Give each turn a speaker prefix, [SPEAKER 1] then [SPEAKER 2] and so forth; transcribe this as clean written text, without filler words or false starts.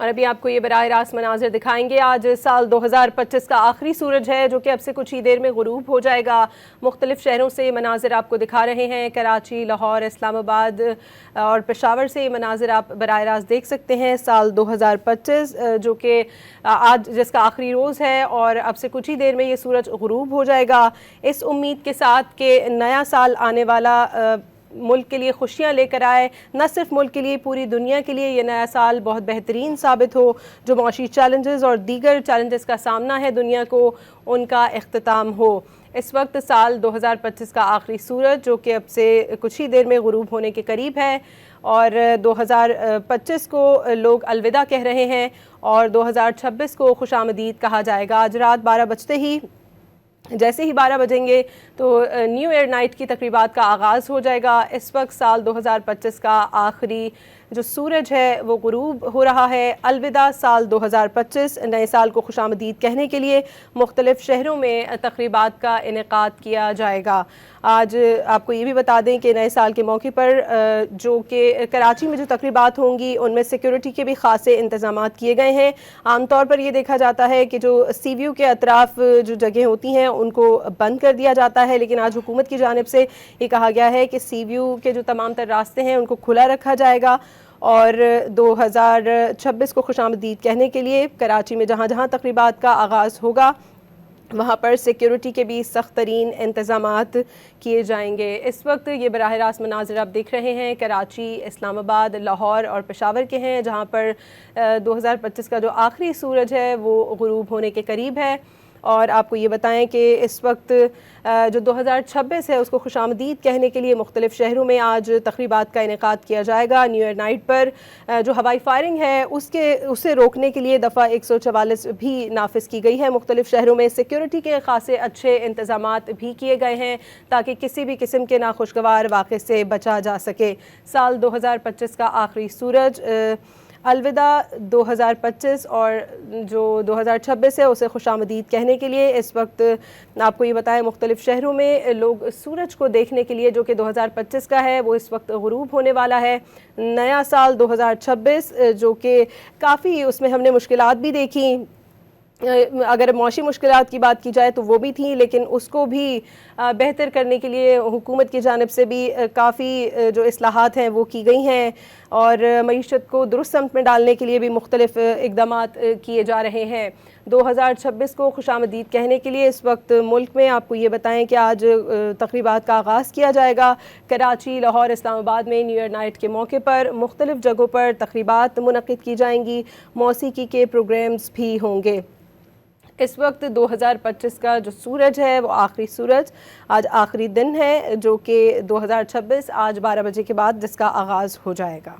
[SPEAKER 1] اور ابھی آپ کو یہ براہ راست مناظر دکھائیں گے۔ آج سال 2025 کا آخری سورج ہے جو کہ اب سے کچھ ہی دیر میں غروب ہو جائے گا۔ مختلف شہروں سے یہ مناظر آپ کو دکھا رہے ہیں، کراچی، لاہور، اسلام آباد اور پشاور سے یہ مناظر آپ براہ راست دیکھ سکتے ہیں۔ سال 2025 جو کہ آج جس کا آخری روز ہے اور اب سے کچھ ہی دیر میں یہ سورج غروب ہو جائے گا، اس امید کے ساتھ کہ نیا سال آنے والا ملک کے لیے خوشیاں لے کر آئے، نہ صرف ملک کے لیے پوری دنیا کے لیے یہ نیا سال بہت بہترین ثابت ہو، جو معاشی چیلنجز اور دیگر چیلنجز کا سامنا ہے دنیا کو، ان کا اختتام ہو۔ اس وقت سال 2025 کا آخری سورج جو کہ اب سے کچھ ہی دیر میں غروب ہونے کے قریب ہے، اور 2025 کو لوگ الوداع کہہ رہے ہیں اور 2026 کو خوش آمدید کہا جائے گا۔ آج رات 12 بجتے ہی جیسے ہی 12 بجیں گے تو نیو ایئر نائٹ کی تقریبات کا آغاز ہو جائے گا۔ اس وقت سال 2025 کا آخری جو سورج ہے وہ غروب ہو رہا ہے۔ الوداع سال 2025، نئے سال کو خوش آمدید کہنے کے لیے مختلف شہروں میں تقریبات کا انعقاد کیا جائے گا۔ آج آپ کو یہ بھی بتا دیں کہ نئے سال کے موقع پر جو کہ کراچی میں جو تقریبات ہوں گی ان میں سیکیورٹی کے بھی خاصے انتظامات کیے گئے ہیں۔ عام طور پر یہ دیکھا جاتا ہے کہ جو سی ویو کے اطراف جو جگہیں ہوتی ہیں ان کو بند کر دیا جاتا ہے، لیکن آج حکومت کی جانب سے یہ کہا گیا ہے کہ سی ویو کے جو تمام تر راستے ہیں ان کو کھلا رکھا جائے گا، اور 2026 کو خوش آمدید کہنے کے لیے کراچی میں جہاں جہاں تقریبات کا آغاز ہوگا وہاں پر سیکیورٹی کے بھی سخت ترین انتظامات کیے جائیں گے۔ اس وقت یہ براہ راست مناظر آپ دیکھ رہے ہیں کراچی، اسلام آباد، لاہور اور پشاور کے ہیں، جہاں پر 2025 کا جو آخری سورج ہے وہ غروب ہونے کے قریب ہے۔ اور آپ کو یہ بتائیں کہ اس وقت جو 2026 ہے اس کو خوش آمدید کہنے کے لیے مختلف شہروں میں آج تقریبات کا انعقاد کیا جائے گا۔ نیو ایئر نائٹ پر جو ہوائی فائرنگ ہے اسے روکنے کے لیے دفعہ 144 بھی نافذ کی گئی ہے۔ مختلف شہروں میں سیکیورٹی کے خاصے اچھے انتظامات بھی کیے گئے ہیں تاکہ کسی بھی قسم کے ناخوشگوار واقعے سے بچا جا سکے۔ سال 2025 کا آخری سورج، الوداع 2025، اور جو 2026 ہے اسے خوش آمدید کہنے کے لیے اس وقت آپ کو یہ بتائیں مختلف شہروں میں لوگ سورج کو دیکھنے کے لیے جو کہ 2025 کا ہے وہ اس وقت غروب ہونے والا ہے۔ نیا سال 2026 جو کہ کافی اس میں ہم نے مشکلات بھی دیکھی، اگر معاشی مشکلات کی بات کی جائے تو وہ بھی تھیں، لیکن اس کو بھی بہتر کرنے کے لیے حکومت کی جانب سے بھی کافی جو اصلاحات ہیں وہ کی گئی ہیں، اور معیشت کو درست سمت میں ڈالنے کے لیے بھی مختلف اقدامات کیے جا رہے ہیں۔ 2026 کو خوش آمدید کہنے کے لیے اس وقت ملک میں آپ کو یہ بتائیں کہ آج تقریبات کا آغاز کیا جائے گا۔ کراچی، لاہور، اسلام آباد میں نیو ایئر نائٹ کے موقع پر مختلف جگہوں پر تقریبات منعقد کی جائیں گی، موسیقی کے پروگرامز بھی ہوں گے۔ اس وقت 2025 کا جو سورج ہے وہ آخری سورج، آج آخری دن ہے جو کہ 2026 آج 12 بجے کے بعد جس کا آغاز ہو جائے گا۔